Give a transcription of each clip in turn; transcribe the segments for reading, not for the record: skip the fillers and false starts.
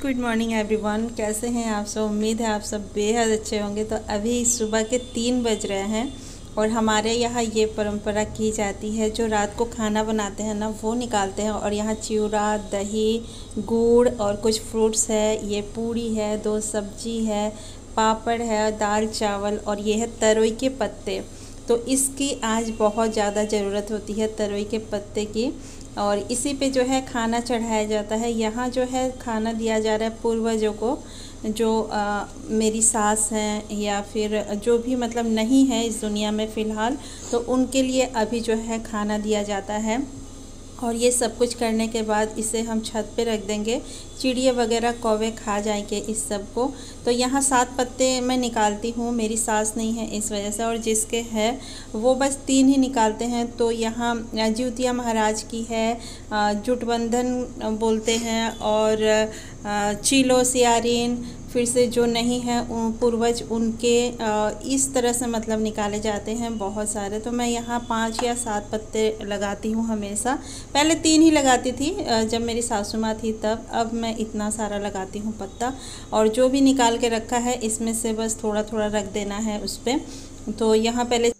Good morning everyone. कैसे हैं आप सब? उम्मीद है आप सब बेहद अच्छे होंगे। तो अभी सुबह के 3 बज रहे हैं और हमारे यहाँ ये परंपरा की जाती है, जो रात को खाना बनाते हैं ना वो निकालते हैं। और यहाँ चिवड़ा, दही, गुड़ और कुछ फ्रूट्स है, ये पूड़ी है, 2 सब्जी है, पापड़ है, दाल चावल और ये है तरोई के पत्ते। तो इसकी आज बहुत ज़्यादा ज़रूरत होती है, तरोई के पत्ते की। और इसी पे जो है खाना चढ़ाया जाता है। यहाँ जो है खाना दिया जा रहा है पूर्वजों को, जो मेरी सास हैं या फिर जो भी मतलब नहीं है इस दुनिया में फ़िलहाल, तो उनके लिए अभी जो है खाना दिया जाता है। और ये सब कुछ करने के बाद इसे हम छत पे रख देंगे। चिड़िया वगैरह कौवे खा जाएंगे इस सब को। तो यहाँ 7 पत्ते मैं निकालती हूँ, मेरी सास नहीं है इस वजह से, और जिसके है वो बस 3 ही निकालते हैं। तो यहाँ जिउतिया महाराज की है, जुटबंधन बोलते हैं, और चीलो सियारिन, फिर से जो नहीं है पूर्वज उनके, इस तरह से मतलब निकाले जाते हैं बहुत सारे। तो मैं यहाँ 5 या 7 पत्ते लगाती हूँ हमेशा। पहले 3 ही लगाती थी जब मेरी सासू माँ थी तब। अब मैं इतना सारा लगाती हूँ पत्ता। और जो भी निकाल के रखा है इसमें से बस थोड़ा थोड़ा रख देना है उस पर। तो यहाँ पहले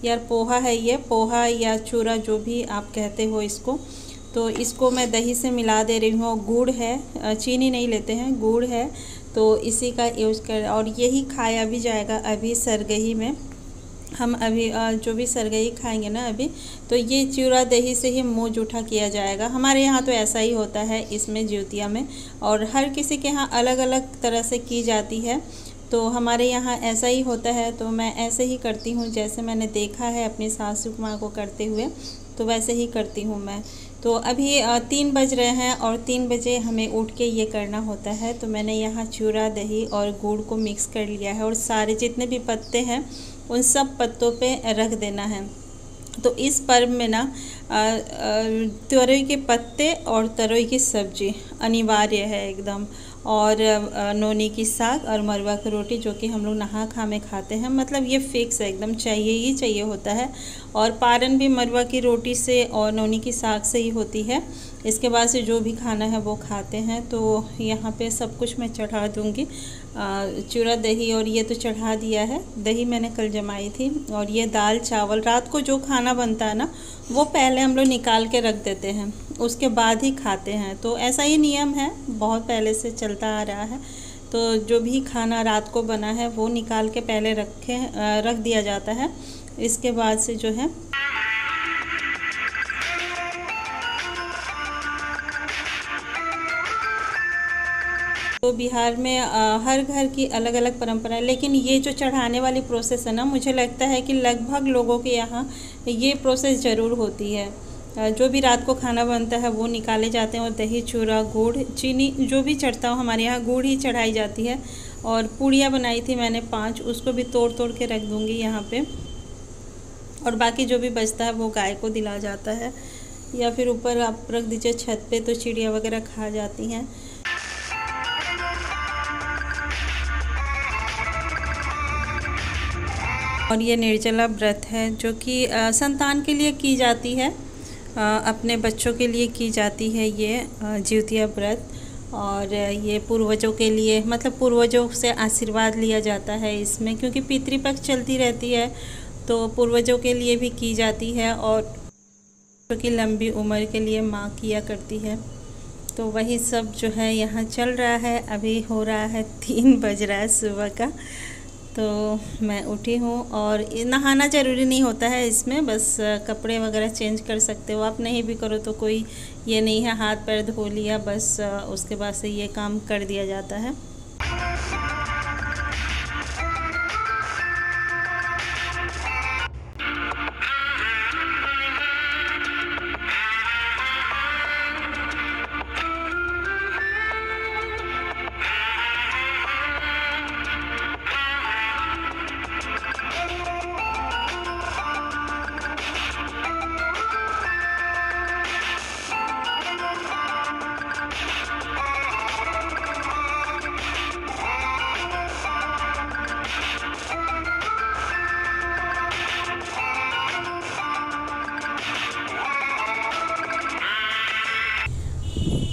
यार पोहा है, ये पोहा या चूरा जो भी आप कहते हो इसको। तो इसको मैं दही से मिला दे रही हूँ। गुड़ है, चीनी नहीं लेते हैं, गुड़ है, तो इसी का यूज़ कर। और यही खाया भी जाएगा अभी सरगही में। हम अभी जो भी सरगही खाएंगे ना अभी, तो ये चूरा दही से ही मुँह जूठा किया जाएगा। हमारे यहाँ तो ऐसा ही होता है इसमें ज्योतिया में, और हर किसी के यहाँ अलग अलग तरह से की जाती है। तो हमारे यहाँ ऐसा ही होता है, तो मैं ऐसे ही करती हूँ जैसे मैंने देखा है अपनी सासू माँ को करते हुए, तो वैसे ही करती हूँ मैं। तो अभी 3 बज रहे हैं और 3 बजे हमें उठ के ये करना होता है। तो मैंने यहाँ चूरा, दही और गुड़ को मिक्स कर लिया है और सारे जितने भी पत्ते हैं उन सब पत्तों पे रख देना है। तो इस पर्व में ना तरोई के पत्ते और तरोई की सब्ज़ी अनिवार्य है एकदम। और नोनी की साग और मरवा की रोटी, जो कि हम लोग नहा खा में खाते हैं, मतलब ये फिक्स है एकदम, चाहिए ही चाहिए होता है। और पारन भी मरवा की रोटी से और नोनी की साग से ही होती है। इसके बाद से जो भी खाना है वो खाते हैं। तो यहाँ पे सब कुछ मैं चढ़ा दूँगी, चूरा, दही, और ये तो चढ़ा दिया है। दही मैंने कल जमाई थी। और ये दाल चावल, रात को जो खाना बनता है ना वो पहले हम लोग निकाल के रख देते हैं, उसके बाद ही खाते हैं। तो ऐसा ही नियम है, बहुत पहले से चलता आ रहा है। तो जो भी खाना रात को बना है वो निकाल के पहले रख दिया जाता है। इसके बाद से जो है तो बिहार में हर घर की अलग अलग परंपरा है। लेकिन ये जो चढ़ाने वाली प्रोसेस है ना, मुझे लगता है कि लगभग लोगों के यहाँ ये प्रोसेस ज़रूर होती है। जो भी रात को खाना बनता है वो निकाले जाते हैं, और दही, चूरा, गुड़, चीनी जो भी चढ़ता हो, हमारे यहाँ गुड़ ही चढ़ाई जाती है। और पूड़ियाँ बनाई थी मैंने 5, उसको भी तोड़ तोड़ के रख दूँगी यहाँ पे। और बाकी जो भी बचता है वो गाय को दिला जाता है, या फिर ऊपर आप रख दीजिए छत पे, तो चिड़िया वगैरह खा जाती हैं। और ये निर्जला व्रत है, जो कि संतान के लिए की जाती है, अपने बच्चों के लिए की जाती है ये जिउतिया व्रत। और ये पूर्वजों के लिए, मतलब पूर्वजों से आशीर्वाद लिया जाता है इसमें, क्योंकि पितृपक्ष चलती रहती है, तो पूर्वजों के लिए भी की जाती है। और बच्चों की लंबी उम्र के लिए माँ किया करती है। तो वही सब जो है यहाँ चल रहा है। अभी हो रहा है 3 बज रहा है सुबह का। तो मैं उठी हूँ, और नहाना ज़रूरी नहीं होता है इसमें, बस कपड़े वगैरह चेंज कर सकते हो आप। नहीं भी करो तो कोई ये नहीं है, हाथ पैर धो लिया बस, उसके बाद से ये काम कर दिया जाता है।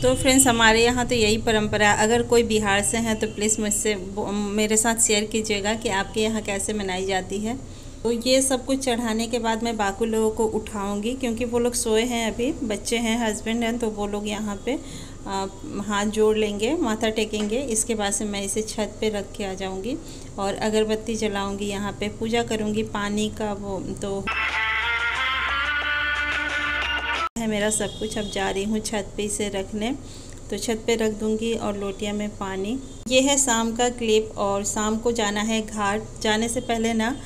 तो फ्रेंड्स, हमारे यहाँ तो यही परंपरा है। अगर कोई बिहार से हैं तो प्लीज़ मुझसे मेरे साथ शेयर कीजिएगा कि आपके यहाँ कैसे मनाई जाती है। तो ये सब कुछ चढ़ाने के बाद मैं बाकी लोगों को उठाऊंगी, क्योंकि वो लोग सोए हैं, अभी बच्चे हैं, हस्बैंड हैं, तो वो लोग यहाँ पे हाथ जोड़ लेंगे, माथा टेकेंगे। इसके बाद से मैं इसे छत पे रख के आ जाऊंगी और अगरबत्ती जलाऊंगी, यहाँ पे पूजा करूंगी। पानी का वो तो है मेरा सब कुछ। अब जा रही हूँ छत पे इसे रखने, तो छत पे रख दूंगी और लोटिया में पानी। ये है शाम का क्लिप, और शाम को जाना है घाट। जाने से पहले ना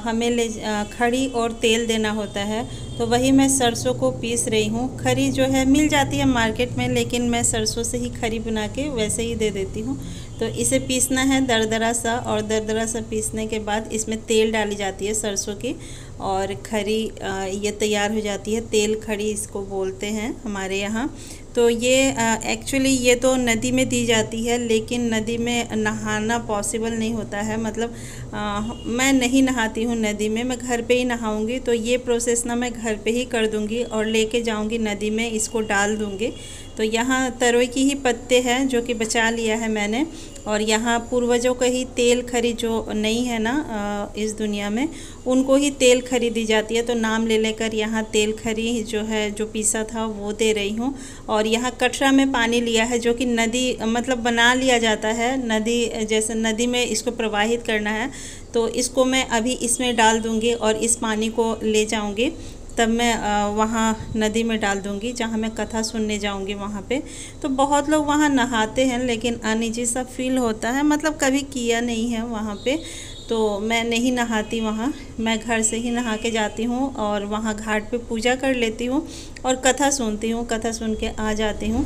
हमें खड़ी और तेल देना होता है, तो वही मैं सरसों को पीस रही हूँ। खरी जो है मिल जाती है मार्केट में, लेकिन मैं सरसों से ही खरी बना के वैसे ही दे देती हूँ। तो इसे पीसना है दरदरा सा, और दरदरा सा पीसने के बाद इसमें तेल डाली जाती है सरसों की, और खरी ये तैयार हो जाती है। तेल खड़ी इसको बोलते हैं हमारे यहाँ। तो ये एक्चुअली ये तो नदी में दी जाती है, लेकिन नदी में नहाना पॉसिबल नहीं होता है। मतलब मैं नहीं नहाती हूँ नदी में, मैं घर पे ही नहाऊंगी। तो ये प्रोसेस ना मैं घर पे ही कर दूंगी और लेके जाऊंगी नदी में, इसको डाल दूंगी। तो यहाँ तरोई की ही पत्ते हैं जो कि बचा लिया है मैंने, और यहाँ पूर्वजों का ही तेल खरी जो नहीं है ना इस दुनिया में, उनको ही तेल खरी दी जाती है। तो नाम ले लेकर यहाँ तेल खरी जो है, जो पीसा था, वो दे रही हूँ। और यहाँ कटरा में पानी लिया है, जो कि नदी मतलब बना लिया जाता है, नदी जैसे नदी में इसको प्रवाहित करना है। तो इसको मैं अभी इसमें डाल दूँगी और इस पानी को ले जाऊँगी, तब मैं वहाँ नदी में डाल दूँगी जहाँ मैं कथा सुनने जाऊँगी वहाँ पे। तो बहुत लोग वहाँ नहाते हैं, लेकिन अनईजी सा फील होता है, मतलब कभी किया नहीं है वहाँ पे। तो मैं नहीं नहाती वहाँ, मैं घर से ही नहा के जाती हूँ और वहाँ घाट पे पूजा कर लेती हूँ और कथा सुनती हूँ, कथा सुन के आ जाती हूँ।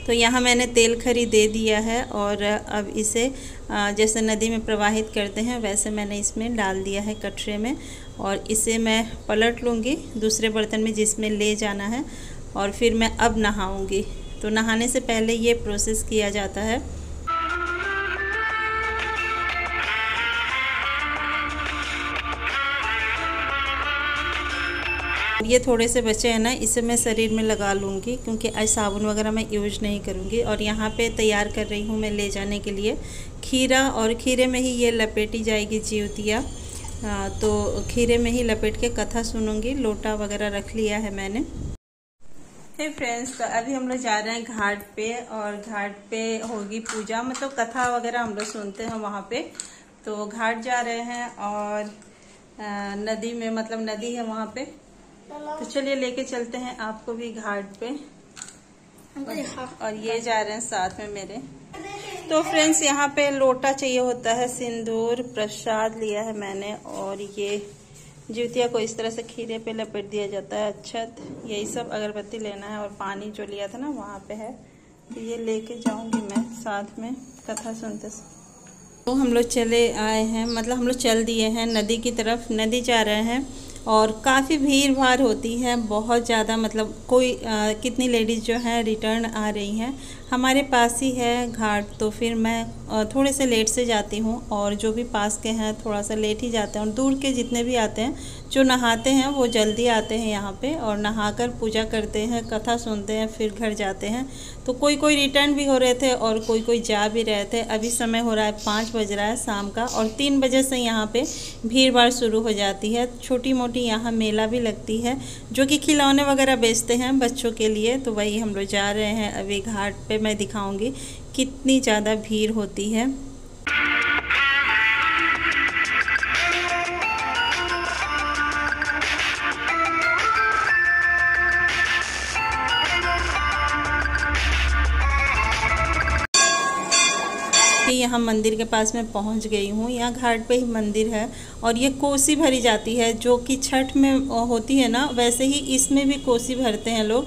तो यहाँ मैंने तेल खरी दे दिया है, और अब इसे जैसे नदी में प्रवाहित करते हैं वैसे मैंने इसमें डाल दिया है कटरे में, और इसे मैं पलट लूँगी दूसरे बर्तन में जिसमें ले जाना है, और फिर मैं अब नहाऊँगी। तो नहाने से पहले ये प्रोसेस किया जाता है। ये थोड़े से बचे हैं ना, इसे मैं शरीर में लगा लूँगी, क्योंकि आज साबुन वगैरह मैं यूज नहीं करूँगी। और यहाँ पे तैयार कर रही हूँ मैं ले जाने के लिए खीरा, और खीरे में ही ये लपेटी जाएगी जिउतिया। तो खीरे में ही लपेट के कथा सुनूँगी। लोटा वगैरह रख लिया है मैंने। हे फ्रेंड्स, तो अभी हम लोग जा रहे हैं घाट पे, और घाट पे होगी पूजा, मतलब कथा वगैरह हम लोग सुनते हैं वहाँ पे। तो घाट जा रहे हैं, और नदी में, मतलब नदी है वहाँ पे। तो चलिए लेके चलते हैं आपको भी घाट पे, और ये जा रहे हैं साथ में मेरे। तो फ्रेंड्स, यहाँ पे लोटा चाहिए होता है, सिंदूर, प्रसाद लिया है मैंने, और ये जिउतिया को इस तरह से खीरे पे लपेट दिया जाता है, अक्षत, यही सब, अगरबत्ती लेना है, और पानी जो लिया था ना वहाँ पे है, तो ये लेके जाऊंगी मैं साथ में कथा सुनते। तो हम लोग चले आए हैं, मतलब हम लोग चल दिए हैं नदी की तरफ, नदी जा रहे हैं, और काफ़ी भीड़ भाड़ होती है बहुत ज़्यादा। मतलब कोई कितनी लेडीज़ जो हैं रिटर्न आ रही हैं, हमारे पास ही है घाट, तो फिर मैं थोड़े से लेट से जाती हूँ, और जो भी पास के हैं थोड़ा सा लेट ही जाते हैं, और दूर के जितने भी आते हैं जो नहाते हैं वो जल्दी आते हैं यहाँ पे, और नहाकर पूजा करते हैं, कथा सुनते हैं, फिर घर जाते हैं। तो कोई कोई रिटर्न भी हो रहे थे और कोई कोई जा भी रहे थे। अभी समय हो रहा है 5 बज रहा है शाम का, और 3 बजे से यहाँ पे भीड़ भाड़ शुरू हो जाती है। छोटी मोटी यहाँ मेला भी लगती है, जो कि खिलौने वगैरह बेचते हैं बच्चों के लिए। तो वही हम लोग जा रहे हैं अभी घाट पे। मैं दिखाऊंगी कितनी ज़्यादा भीड़ होती है। यहाँ मंदिर के पास में पहुँच गई हूँ। यहाँ घाट पे ही मंदिर है, और ये कोसी भरी जाती है, जो कि छठ में होती है ना, वैसे ही इसमें भी कोसी भरते हैं लोग।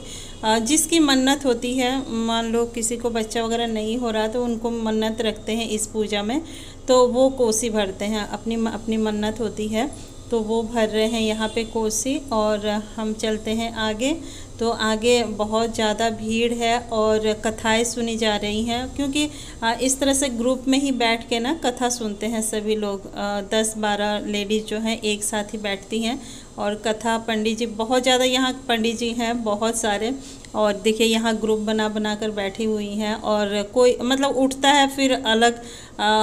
जिसकी मन्नत होती है, मान लो किसी को बच्चा वगैरह नहीं हो रहा तो उनको मन्नत रखते हैं इस पूजा में, तो वो कोसी भरते हैं, अपनी मन्नत होती है, तो वो भर रहे हैं यहाँ पे कोसी। और हम चलते हैं आगे। तो आगे बहुत ज़्यादा भीड़ है, और कथाएं सुनी जा रही हैं, क्योंकि इस तरह से ग्रुप में ही बैठ के ना कथा सुनते हैं सभी लोग। 10-12 लेडीज़ जो हैं एक साथ ही बैठती हैं और कथा पंडित जी बहुत ज़्यादा यहाँ पंडित जी हैं बहुत सारे। और देखिए यहाँ ग्रुप बना बना कर बैठी हुई हैं और कोई मतलब उठता है फिर अलग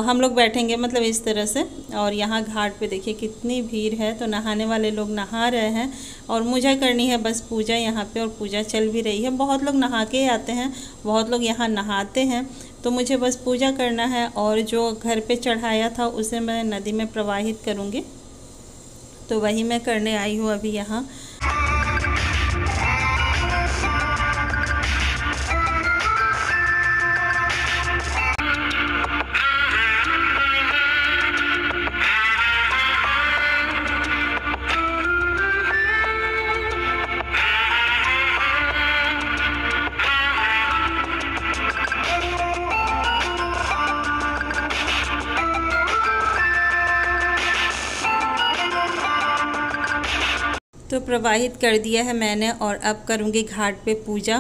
हम लोग बैठेंगे मतलब इस तरह से। और यहाँ घाट पे देखिए कितनी भीड़ है। तो नहाने वाले लोग नहा रहे हैं और मुझे करनी है बस पूजा यहाँ पे, और पूजा चल भी रही है। बहुत लोग नहा के आते हैं, बहुत लोग यहाँ नहाते हैं, तो मुझे बस पूजा करना है। और जो घर पे चढ़ाया था उसे मैं नदी में प्रवाहित करूँगी, तो वही मैं करने आई हूँ अभी यहाँ। तो प्रवाहित कर दिया है मैंने और अब करूँगी घाट पे पूजा।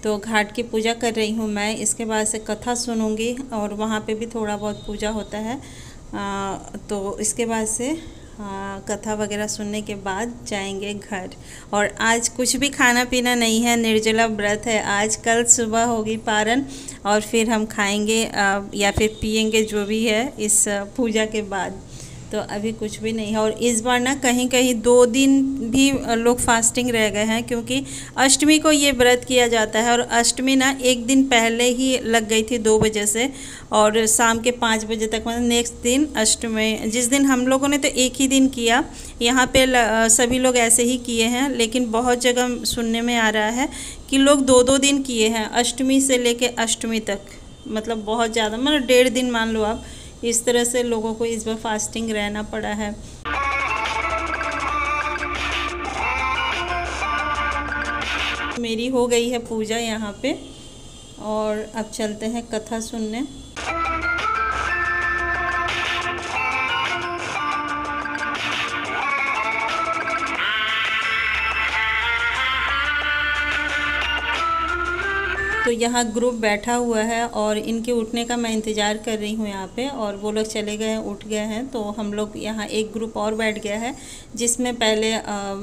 तो घाट की पूजा कर रही हूँ मैं, इसके बाद से कथा सुनूँगी और वहाँ पे भी थोड़ा बहुत पूजा होता है। तो इसके बाद से कथा वगैरह सुनने के बाद जाएंगे घर। और आज कुछ भी खाना पीना नहीं है, निर्जला व्रत है आज। कल सुबह होगी पारण और फिर हम खाएंगे या फिर पिएंगे जो भी है इस पूजा के बाद। तो अभी कुछ भी नहीं है। और इस बार ना कहीं कहीं 2 दिन भी लोग फास्टिंग रह गए हैं, क्योंकि अष्टमी को ये व्रत किया जाता है। और अष्टमी ना एक दिन पहले ही लग गई थी 2 बजे से, और शाम के 5 बजे तक मतलब नेक्स्ट दिन अष्टमी, जिस दिन हम लोगों ने तो एक ही दिन किया। यहाँ पे सभी लोग ऐसे ही किए हैं, लेकिन बहुत जगह सुनने में आ रहा है कि लोग 2-2 दिन किए हैं, अष्टमी से लेके अष्टमी तक, मतलब बहुत ज़्यादा, मतलब 1.5 दिन मान लो आप। इस तरह से लोगों को इस बार फास्टिंग रहना पड़ा है। मेरी हो गई है पूजा यहाँ पे और अब चलते हैं कथा सुनने। तो यहाँ ग्रुप बैठा हुआ है और इनके उठने का मैं इंतज़ार कर रही हूँ यहाँ पे। और वो लोग चले गए हैं, उठ गए हैं। तो हम लोग यहाँ एक ग्रुप और बैठ गया है, जिसमें पहले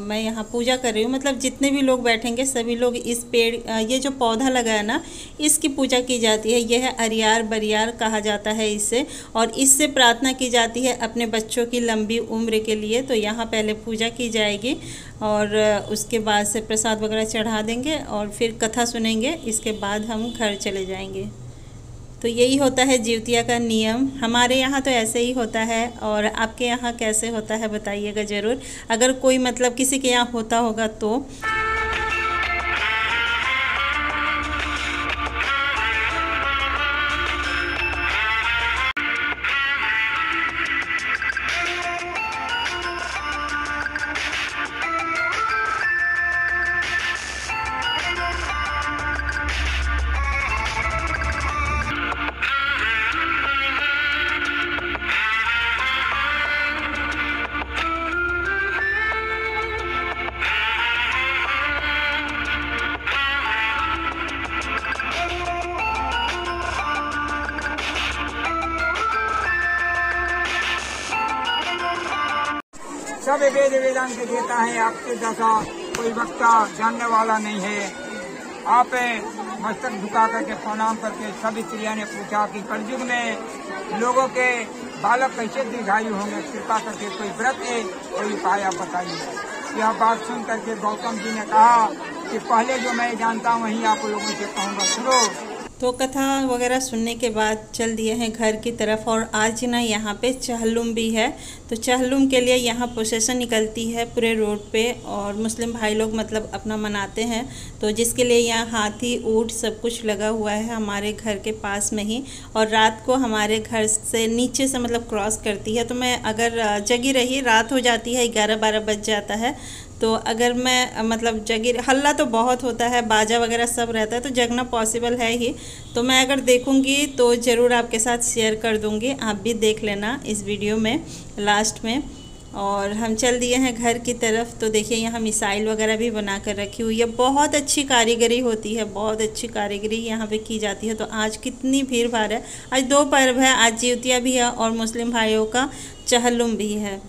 मैं यहाँ पूजा कर रही हूँ। मतलब जितने भी लोग बैठेंगे सभी लोग इस पेड़, ये जो पौधा लगा है ना, इसकी पूजा की जाती है। यह है अरियार बरियार कहा जाता है इसे, और इससे प्रार्थना की जाती है अपने बच्चों की लंबी उम्र के लिए। तो यहाँ पहले पूजा की जाएगी और उसके बाद से प्रसाद वगैरह चढ़ा देंगे और फिर कथा सुनेंगे। इसके बाद हम घर चले जाएंगे। तो यही होता है जिउतिया का नियम। हमारे यहाँ तो ऐसे ही होता है, और आपके यहाँ कैसे होता है बताइएगा ज़रूर, अगर कोई मतलब किसी के यहाँ होता होगा तो। सब वेद वेदांत देता है, आपके जैसा कोई वक्ता जानने वाला नहीं है। आप मस्तक झुका करके प्रणाम करके सब स्त्रियों ने पूछा कि कलयुग में लोगों के बालक कैसे दीर्घायु होंगे, कृपा करके कोई व्रत है, कोई उपाय आप बताइए। यह बात सुन करके गौतम जी ने कहा कि पहले जो मैं जानता हूँ वही आप लोगों से कहूँगा, सुनो। तो कथा वगैरह सुनने के बाद चल दिए हैं घर की तरफ। और आज ना यहाँ पे चहलुम भी है, तो चहलुम के लिए यहाँ प्रोसेसन निकलती है पूरे रोड पे, और मुस्लिम भाई लोग मतलब अपना मनाते हैं। तो जिसके लिए यहाँ हाथी ऊँट सब कुछ लगा हुआ है हमारे घर के पास में ही। और रात को हमारे घर से नीचे से मतलब क्रॉस करती है। तो मैं अगर जगी रही, रात हो जाती है 11-12 बज जाता है, तो अगर मैं मतलब जगी, हल्ला तो बहुत होता है, बाजा वगैरह सब रहता है, तो जगना पॉसिबल है ही। तो मैं अगर देखूंगी तो ज़रूर आपके साथ शेयर कर दूंगी, आप भी देख लेना इस वीडियो में लास्ट में। और हम चल दिए हैं घर की तरफ। तो देखिए यहाँ मिसाइल वगैरह भी बना कर रखी हुई है। बहुत अच्छी कारीगरी होती है, बहुत अच्छी कारीगरी यहाँ पे की जाती है। तो आज कितनी भीड़ भाड़ है। आज 2 पर्व है, आज जिउतिया भी है और मुस्लिम भाइयों का चहलुम भी है।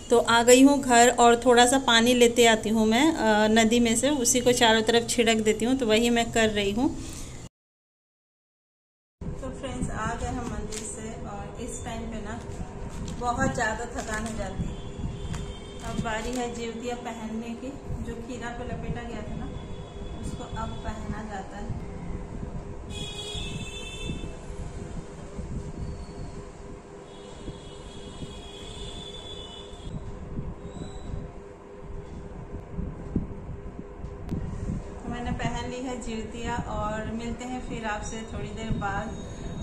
तो आ गई हूँ घर और थोड़ा सा पानी लेते आती हूँ मैं नदी में से, उसी को चारों तरफ छिड़क देती हूँ, तो वही मैं कर रही हूँ। तो फ्रेंड्स आ गए हम मंदिर से और इस टाइम पे ना बहुत ज़्यादा थकान हो जाती है। अब बारी है जीवतिया पहनने की, जो खीरा पे लपेटा गया था ना उसको अब पहना जाता है। मैंने पहन ली है जीवतिया और मिलते हैं फिर आपसे थोड़ी देर बाद।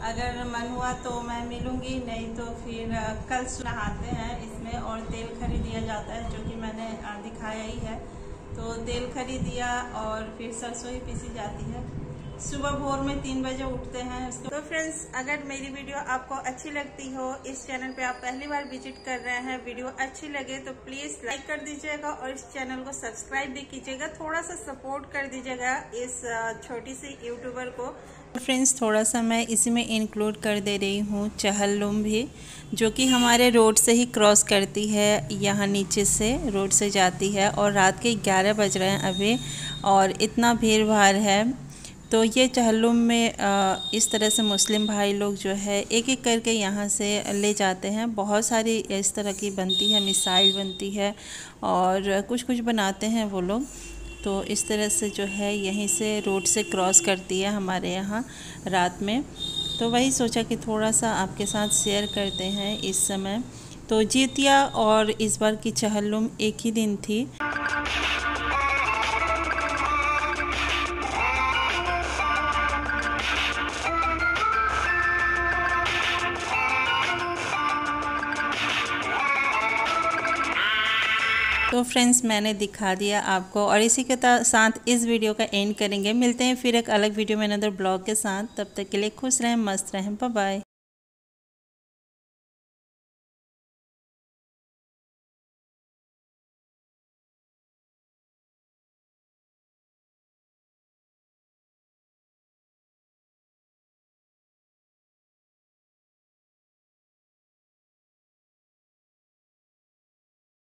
अगर मन हुआ तो मैं मिलूंगी, नहीं तो फिर कल नहाते हैं इसमें और तेल खरीदिया जाता है, जो कि मैंने दिखाया ही है। तो तेल खरीदिया और फिर सरसों ही पीसी जाती है। सुबह भोर में 3 बजे उठते हैं। तो फ्रेंड्स, अगर मेरी वीडियो आपको अच्छी लगती हो, इस चैनल पे आप पहली बार विजिट कर रहे हैं, वीडियो अच्छी लगे तो प्लीज लाइक कर दीजिएगा और इस चैनल को सब्सक्राइब भी कीजिएगा। थोड़ा सा सपोर्ट कर दीजिएगा इस छोटी सी यूट्यूबर को। फ्रेंड्स, थोड़ा सा मैं इसी में इंक्लूड कर दे रही हूँ चहलुम भी, जो कि हमारे रोड से ही क्रॉस करती है, यहाँ नीचे से रोड से जाती है। और रात के 11 बज रहे हैं अभी और इतना भीड़ भाड़ है। तो ये चहलुम में इस तरह से मुस्लिम भाई लोग जो है एक एक करके यहाँ से ले जाते हैं। बहुत सारी इस तरह की बनती है, मिसाइल बनती है और कुछ कुछ बनाते हैं वो लोग। तो इस तरह से जो है यहीं से रोड से क्रॉस करती है हमारे यहाँ रात में। तो वही सोचा कि थोड़ा सा आपके साथ शेयर करते हैं इस समय। तो जीतिया और इस बार की चहलुम एक ही दिन थी। तो फ्रेंड्स, मैंने दिखा दिया आपको और इसी के साथ इस वीडियो का एंड करेंगे। मिलते हैं फिर एक अलग वीडियो में अनदर ब्लॉग के साथ। तब तक के लिए खुश रहें, मस्त रहें, बाय बाय।